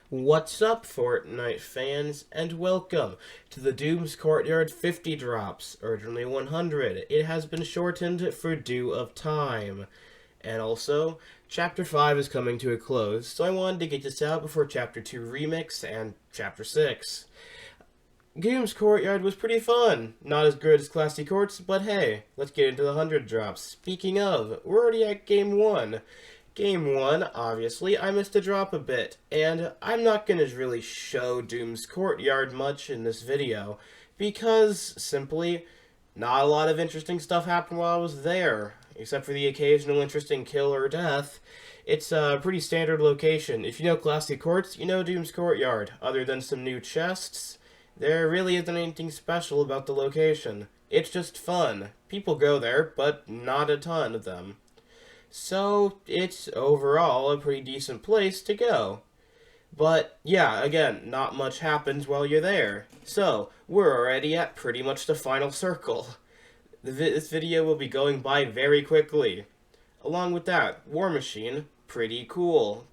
What's up, Fortnite fans, and welcome to the Doom's Courtyard 50 drops, originally 100. It has been shortened for due of time. And also, Chapter 5 is coming to a close, so I wanted to get this out before Chapter 2 Remix and Chapter 6. Doom's Courtyard was pretty fun. Not as good as Classy Courts, but hey, let's get into the 100 drops. Speaking of, we're already at Game 1. Game 1, obviously, I missed a drop a bit, and I'm not going to really show Doom's Courtyard much in this video, because, simply, not a lot of interesting stuff happened while I was there, except for the occasional interesting kill or death. It's a pretty standard location. If you know Classy Courts, you know Doom's Courtyard. Other than some new chests, there really isn't anything special about the location. It's just fun. People go there, but not a ton of them. So, it's overall a pretty decent place to go. But, yeah, again, not much happens while you're there. So, we're already at pretty much the final circle. This video will be going by very quickly. Along with that, War Machine, pretty cool.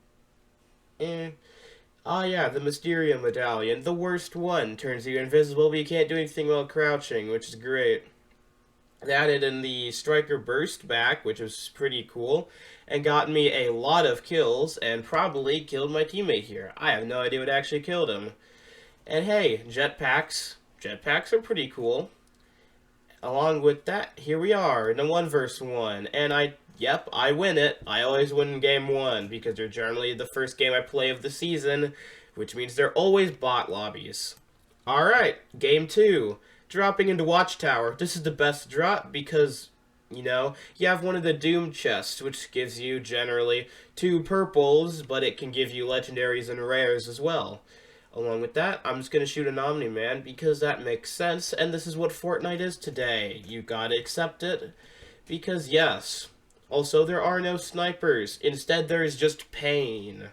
Ah yeah, the Mysterium Medallion, the worst one. Turns you invisible, but you can't do anything while crouching, which is great. Added in the Striker Burst back, which was pretty cool, and got me a lot of kills, and probably killed my teammate here. I have no idea what actually killed him. And hey, jetpacks. Jetpacks are pretty cool. Along with that, here we are in a 1 vs 1, and I win it. I always win in Game 1, because they're generally the first game I play of the season, which means they're always bot lobbies. Alright, Game 2. Dropping into Watchtower. This is the best drop because, you have one of the Doom chests, which gives you generally 2 purples, but it can give you legendaries and rares as well. Along with that, I'm just going to shoot an Omni-Man because that makes sense, and this is what Fortnite is today. You gotta accept it, because yes. Also, there are no snipers. Instead, there is just pain.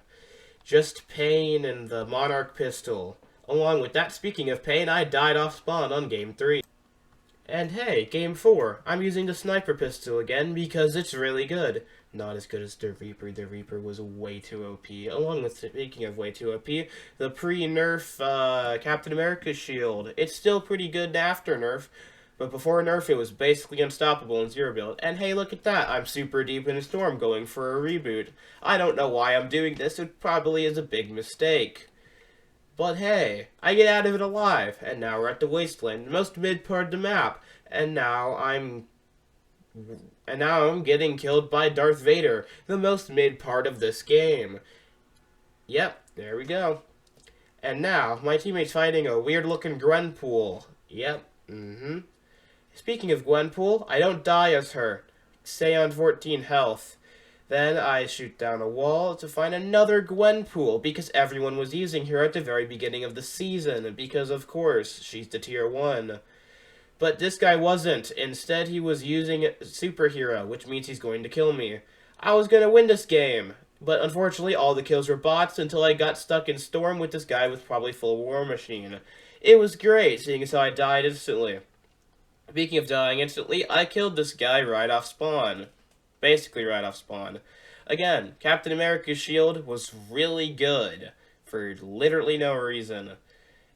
Just pain and the Monarch pistol. Along with that, speaking of pain, I died off spawn on Game 3. And hey, Game 4, I'm using the sniper pistol again because it's really good. Not as good as the Reaper. The Reaper was way too OP. Along with, speaking of way too OP, the pre-nerf Captain America shield. It's still pretty good after nerf, but before nerf it was basically unstoppable in zero build. And hey, look at that, I'm super deep in a storm going for a reboot. I don't know why I'm doing this, it probably is a big mistake. But hey, I get out of it alive, and now we're at the Wasteland, the most mid part of the map, and now I'm getting killed by Darth Vader, the most mid part of this game. Yep, there we go. And now, my teammate's fighting a weird-looking Gwenpool. Yep, Speaking of Gwenpool, I don't die as her. Stay on 14 health. Then I shoot down a wall to find another Gwenpool, because everyone was using her at the very beginning of the season, because of course, she's the tier 1. But this guy wasn't. Instead, he was using a superhero, which means he's going to kill me. I was going to win this game, but unfortunately all the kills were bots until I got stuck in Storm with this guy with probably full War Machine. It was great, seeing as how I died instantly. Speaking of dying instantly, I killed this guy right off spawn. Basically right off spawn. Again, Captain America's shield was really good for literally no reason.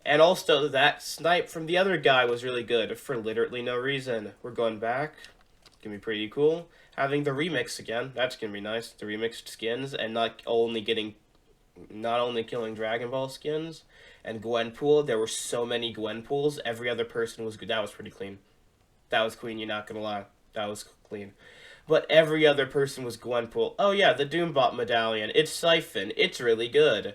And also, that snipe from the other guy was really good for literally no reason. We're going back. It's gonna be pretty cool. Having the remix again, that's gonna be nice. The remixed skins, and not only killing Dragon Ball skins. And Gwenpool, there were so many Gwenpools, every other person was good. That was pretty clean. That was clean, you're not gonna lie. That was clean. But every other person was Gwenpool. Oh yeah, the Doombot medallion. It's Siphon. It's really good.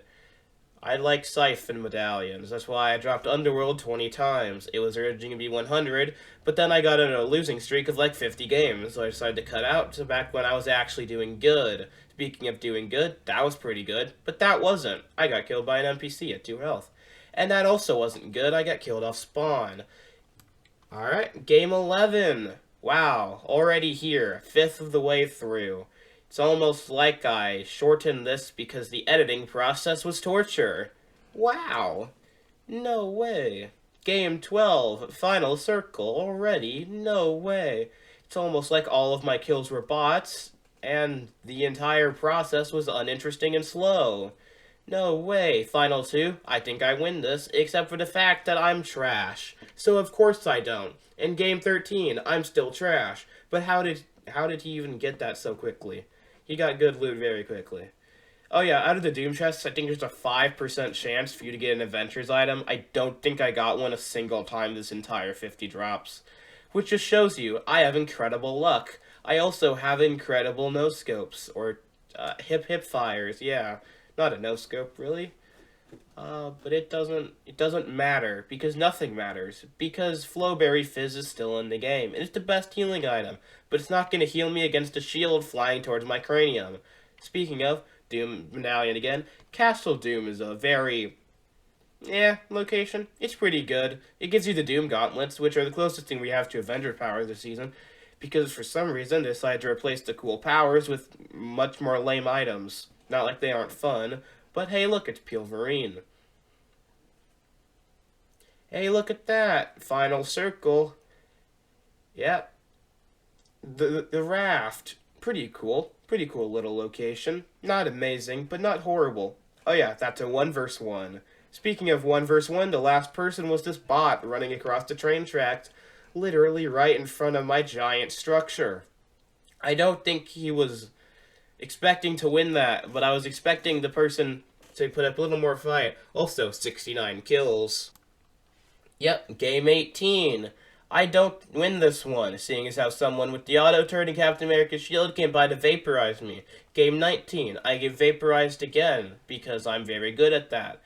I like Siphon medallions. That's why I dropped Underworld 20 times. It was originally going to be 100, but then I got in a losing streak of like 50 games, so I decided to cut out to back when I was actually doing good. Speaking of doing good, that was pretty good, but that wasn't. I got killed by an NPC at 2 health. And that also wasn't good. I got killed off spawn. Alright, Game 11. Wow, already here, 5th of the way through. It's almost like I shortened this because the editing process was torture. Wow, no way. Game 12, final circle already, no way. It's almost like all of my kills were bots, and the entire process was uninteresting and slow. No way, Final 2, I think I win this, except for the fact that I'm trash. So of course I don't. In Game 13, I'm still trash. But how did he even get that so quickly? He got good loot very quickly. Oh yeah, out of the Doom chests, I think there's a 5% chance for you to get an Adventures item. I don't think I got one a single time this entire 50 drops. Which just shows you, I have incredible luck. I also have incredible no-scopes, or hip fires, yeah. Not a no-scope, really. But it doesn't matter, because nothing matters. Because Flowberry Fizz is still in the game. It's the best healing item, but it's not going to heal me against a shield flying towards my cranium. Speaking of, Doom Medallion again, Castle Doom is a very, location. It's pretty good. It gives you the Doom Gauntlets, which are the closest thing we have to Avenger power this season, because for some reason they decided to replace the cool powers with much more lame items. Not like they aren't fun, but hey look, it's Pilverine. Hey, look at that! Final circle. Yep. The raft. Pretty cool. Pretty cool little location. Not amazing, but not horrible. Oh yeah, that's a 1 vs 1. Speaking of 1 vs 1, the last person was this bot running across the train tracks, literally right in front of my giant structure. I don't think he was expecting to win that, but I was expecting the person to put up a little more fight. Also, 69 kills. Yep, game 18. I don't win this one, seeing as how someone with the auto-turning Captain America shield came by to vaporize me. Game 19, I get vaporized again, because I'm very good at that.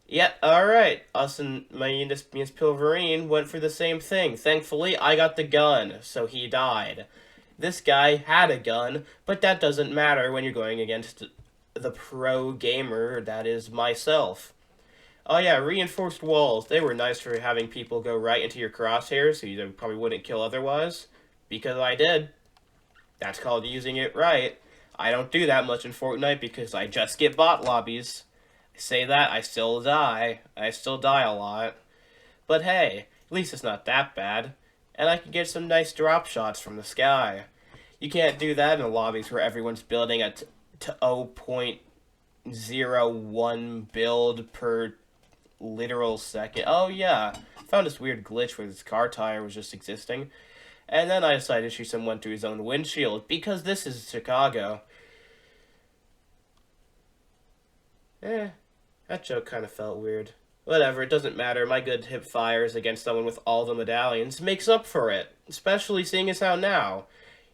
Yep, alright, us and my Miss Pilverine went for the same thing. Thankfully, I got the gun, so he died. This guy had a gun, but that doesn't matter when you're going against the pro gamer that is myself. Oh yeah, reinforced walls. They were nice for having people go right into your crosshairs so you probably wouldn't kill otherwise. Because I did. That's called using it right. I don't do that much in Fortnite because I just get bot lobbies. I say that, I still die. I still die a lot. But hey, at least it's not that bad. And I can get some nice drop shots from the sky. You can't do that in lobbies where everyone's building at 0.01 build per literal second. Oh yeah, I found this weird glitch where this car tire was just existing. And then I decided to shoot someone through his own windshield, because this is Chicago. That joke kind of felt weird. Whatever, it doesn't matter. My good hip fires against someone with all the medallions makes up for it. Especially seeing as how now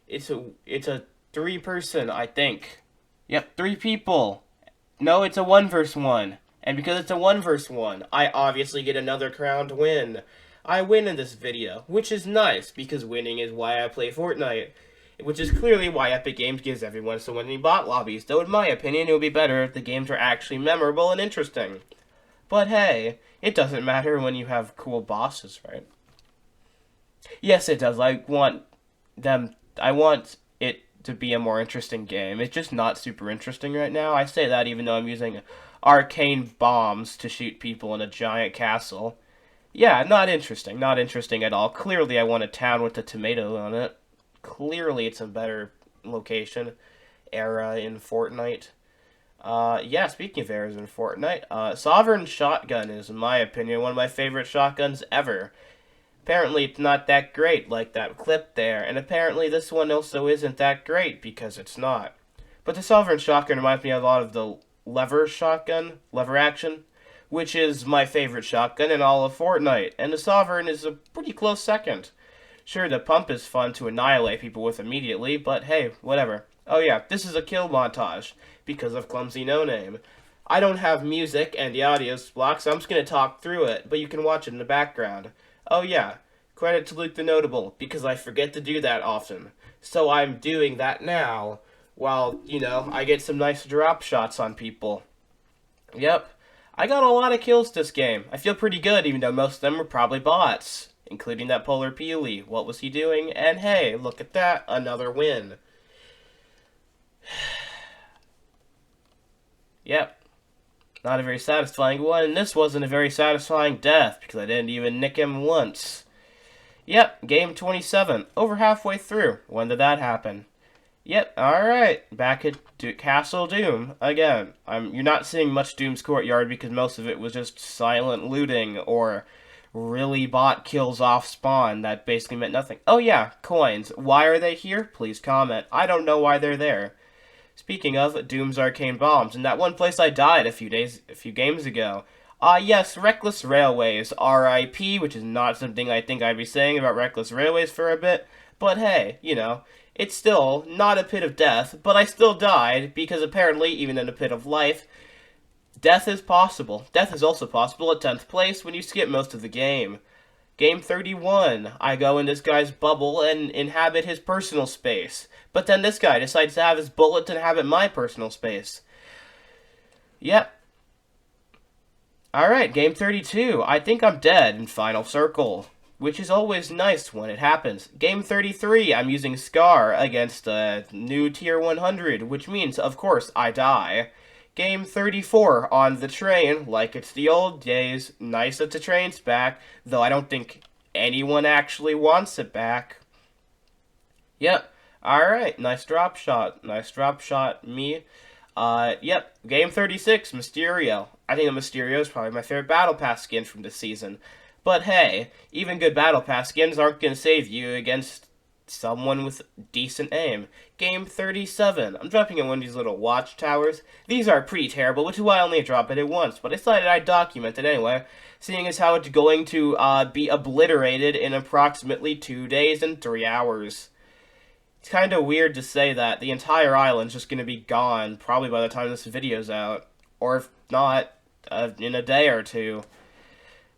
it's a 3-person, I think. Yep, 3 people. No, it's a 1 vs 1. And because it's a 1 vs 1, I obviously get another crowned win. I win in this video, which is nice, because winning is why I play Fortnite. Which is clearly why Epic Games gives everyone so many bot lobbies, though in my opinion it would be better if the games were actually memorable and interesting. But hey, it doesn't matter when you have cool bosses, right? Yes, it does. I want it to be a more interesting game. It's just not super interesting right now. I say that even though I'm using arcane bombs to shoot people in a giant castle. Yeah, not interesting. Not interesting at all. Clearly I want a town with a tomato on it. Clearly it's a better location era in Fortnite. Yeah, speaking of eras in Fortnite, Sovereign Shotgun is, in my opinion, one of my favorite shotguns ever. Apparently it's not that great, like that clip there, and apparently this one also isn't that great, because it's not. But the Sovereign Shotgun reminds me a lot of the lever action, which is my favorite shotgun in all of Fortnite, and the Sovereign is a pretty close second. Sure, the pump is fun to annihilate people with immediately, but hey, whatever. Oh yeah, this is a kill montage, because of Clumsy No Name. I don't have music and the audio's blocked, so I'm just going to talk through it, but you can watch it in the background. Oh yeah, credit to Luke the Notable, because I forget to do that often. So I'm doing that now, while, I get some nice drop shots on people. Yep, I got a lot of kills this game. I feel pretty good, even though most of them were probably bots. Including that Polar Peely. What was he doing? And hey, look at that, another win. Yep. Not a very satisfying one, and this wasn't a very satisfying death, because I didn't even nick him once. Yep, game 27. Over halfway through. When did that happen? Yep, alright. Back at Castle Doom. Again, you're not seeing much Doom's Courtyard because most of it was just silent looting or really bot kills off spawn that basically meant nothing. Oh yeah, coins. Why are they here? Please comment. I don't know why they're there. Speaking of Doom's Arcane Bombs, in that one place I died a few games ago. Yes, Reckless Railways, RIP, which is not something I think I'd be saying about Reckless Railways for a bit, but hey, you know, it's still not a pit of death, but I still died, because apparently, even in a pit of life, death is possible. Death is also possible at 10th place when you skip most of the game. Game 31, I go in this guy's bubble and inhabit his personal space. But then this guy decides to have his bullet to inhabit my personal space. Yep. Alright, game 32. I think I'm dead in Final Circle, which is always nice when it happens. Game 33, I'm using Scar against a new tier 100, which means, of course, I die. Game 34, on the train, like it's the old days. Nice that the train's back, though I don't think anyone actually wants it back. Yep. Alright, nice drop shot. Nice drop shot, me. Yep. Game 36, Mysterio. I think the Mysterio is probably my favorite Battle Pass skin from this season. But hey, even good Battle Pass skins aren't going to save you against someone with decent aim. Game 37. I'm dropping in one of these little watchtowers. These are pretty terrible, which is why I only drop it at once, but I decided I'd document it anyway, seeing as how it's going to be obliterated in approximately 2 days and 3 hours. It's kind of weird to say that the entire island's just going to be gone, probably by the time this video's out. Or if not, in a day or two.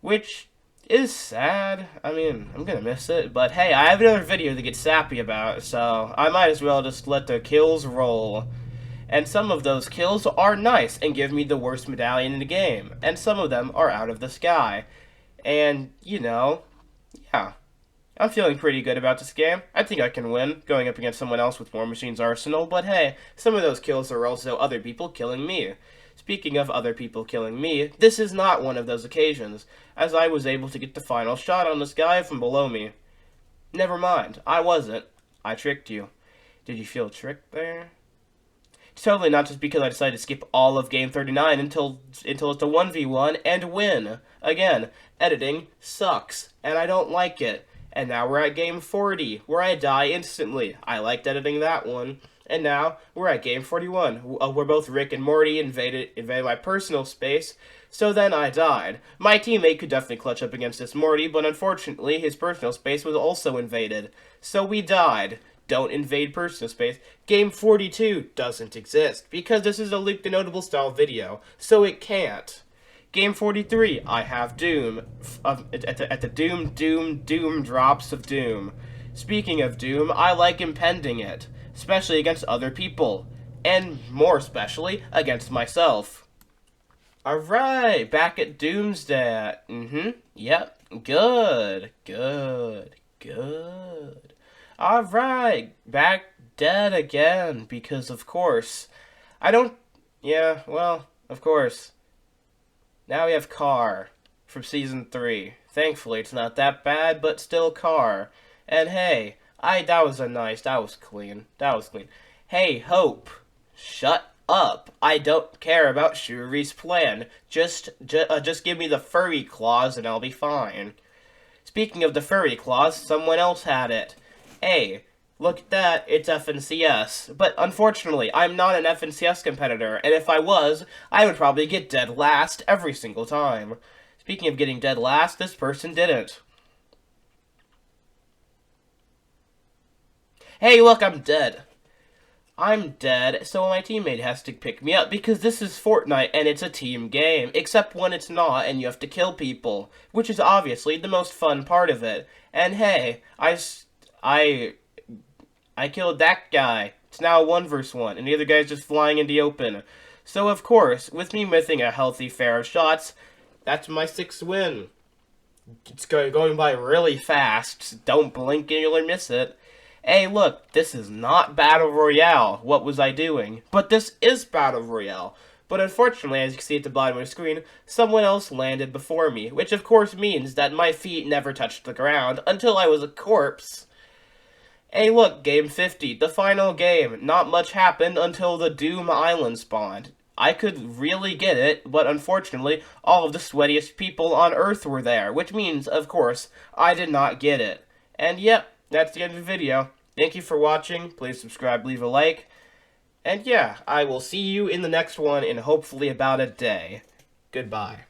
Which is sad. I mean, I'm going to miss it. But hey, I have another video to get sappy about, so I might as well just let the kills roll. And some of those kills are nice and give me the worst medallion in the game. And some of them are out of the sky. And, you know, yeah. I'm feeling pretty good about this game. I think I can win, going up against someone else with War Machine's arsenal, but hey, some of those kills are also other people killing me. Speaking of other people killing me, this is not one of those occasions, as I was able to get the final shot on this guy from below me. Never mind, I wasn't. I tricked you. Did you feel tricked there? It's totally not just because I decided to skip all of Game 39 until it's a 1v1 and win. Again, editing sucks, and I don't like it. And now we're at game 40, where I die instantly. I liked editing that one. And now we're at game 41, where both Rick and Morty invaded my personal space, so then I died. My teammate could definitely clutch up against this Morty, but unfortunately his personal space was also invaded. So we died. Don't invade personal space. Game 42 doesn't exist, because this is a Luke the Notable style video, so it can't. Game 43, I have Doom, at the Doom drops of Doom. Speaking of Doom, I like impending it, especially against other people, and more especially against myself. Alright, back at Doomsday. Yep, good. Alright, back dead again, because of course. Of course. Now we have Car from Season 3. Thankfully, it's not that bad, but still Car. And hey, that was clean. Hey, Hope, shut up. I don't care about Shuri's plan. Just give me the furry claws and I'll be fine. Speaking of the furry claws, someone else had it. Hey, look at that, it's FNCS. But unfortunately, I'm not an FNCS competitor, and if I was, I would probably get dead last every single time. Speaking of getting dead last, this person didn't. Hey, look, I'm dead. I'm dead, so my teammate has to pick me up, because this is Fortnite, and it's a team game, except when it's not, and you have to kill people, which is obviously the most fun part of it. And hey, I killed that guy. It's now a 1v1, and the other guy's just flying in the open. So, of course, with me missing a healthy fair of shots, that's my 6th win. It's going by really fast. Don't blink and you'll miss it. Hey, look, this is not Battle Royale. What was I doing? But this is Battle Royale. But unfortunately, as you can see at the bottom of the screen, someone else landed before me, which of course means that my feet never touched the ground until I was a corpse. Hey look, game 50, the final game. Not much happened until the Doom Island spawned. I could really get it, but unfortunately, all of the sweatiest people on Earth were there, which means, of course, I did not get it. And yep, that's the end of the video. Thank you for watching. Please subscribe, leave a like. And yeah, I will see you in the next one in hopefully about a day. Goodbye.